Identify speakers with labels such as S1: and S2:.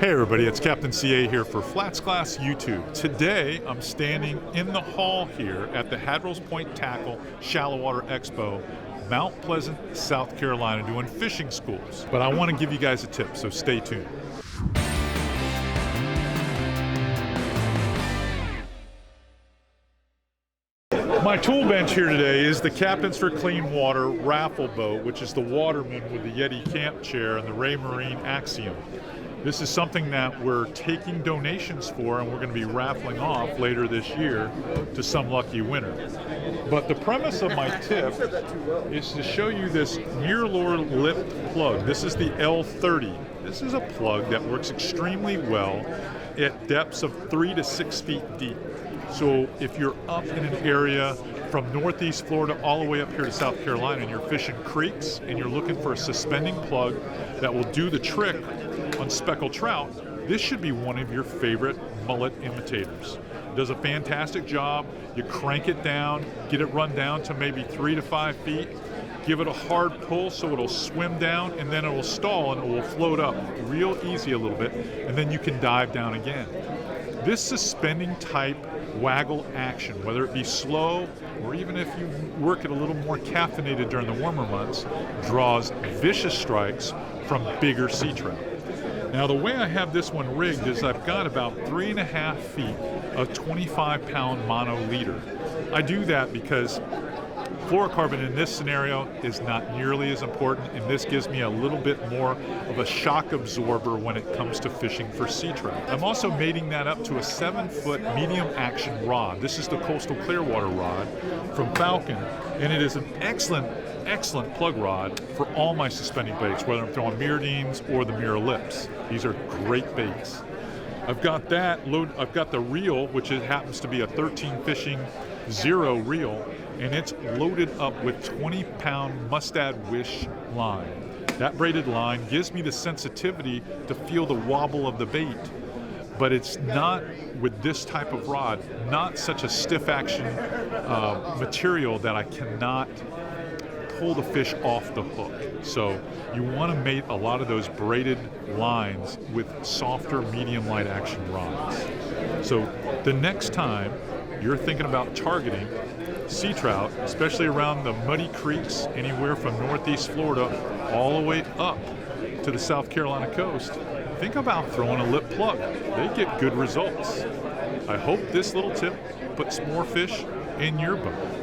S1: Hey everybody, it's Captain CA here for Flatsclass YouTube. Today I'm standing in the hall here at the Hadrell's Point Tackle Shallow Water Expo, Mount Pleasant, South Carolina, doing fishing schools. But I want to give you guys a tip, so stay tuned. My tool bench here today is the Captains for Clean Water raffle boat, which is the Waterman with the Yeti camp chair and the Ray Marine Axiom. This is something that we're taking donations for, and we're going to be raffling off later this year to some lucky winner. But the premise of my tip is to show you this Mirror lip plug. This is the L30. This is a plug that works extremely well at depths of 3 to 6 feet deep. So if you're up in an area from Northeast Florida all the way up here to South Carolina and you're fishing creeks and you're looking for a suspending plug that will do the trick on speckled trout, this should be one of your favorite mullet imitators. It does a fantastic job. You crank it down, get it run down to maybe 3 to 5 feet, give it a hard pull so it'll swim down, and then it will stall and it will float up real easy a little bit, and then you can dive down again. This suspending type waggle action, whether it be slow or even if you work it a little more caffeinated during the warmer months, draws vicious strikes from bigger sea trout. Now the way I have this one rigged is I've got about 3.5 feet of 25-pound mono leader. I do that because fluorocarbon in this scenario is not nearly as important, and this gives me a little bit more of a shock absorber when it comes to fishing for sea trout. I'm also mating that up to a 7-foot medium action rod. This is the Coastal Clearwater rod from Falcon, and it is an excellent plug rod for all my suspending baits, whether I'm throwing Mirrodines or the Mirror lips. These are great baits. I've got that load. I've got the reel, which happens to be a 13 fishing 0 reel, and it's loaded up with 20-pound Mustad Wish line. That braided line gives me the sensitivity to feel the wobble of the bait, but it's not, with this type of rod, not such a stiff action material that I cannot pull the fish off the hook. So you want to mate a lot of those braided lines with softer medium light action rods. So the next time you're thinking about targeting sea trout, especially around the muddy creeks anywhere from Northeast Florida all the way up to the South Carolina coast, think about throwing a lip plug. They get good results. I hope this little tip puts more fish in your boat.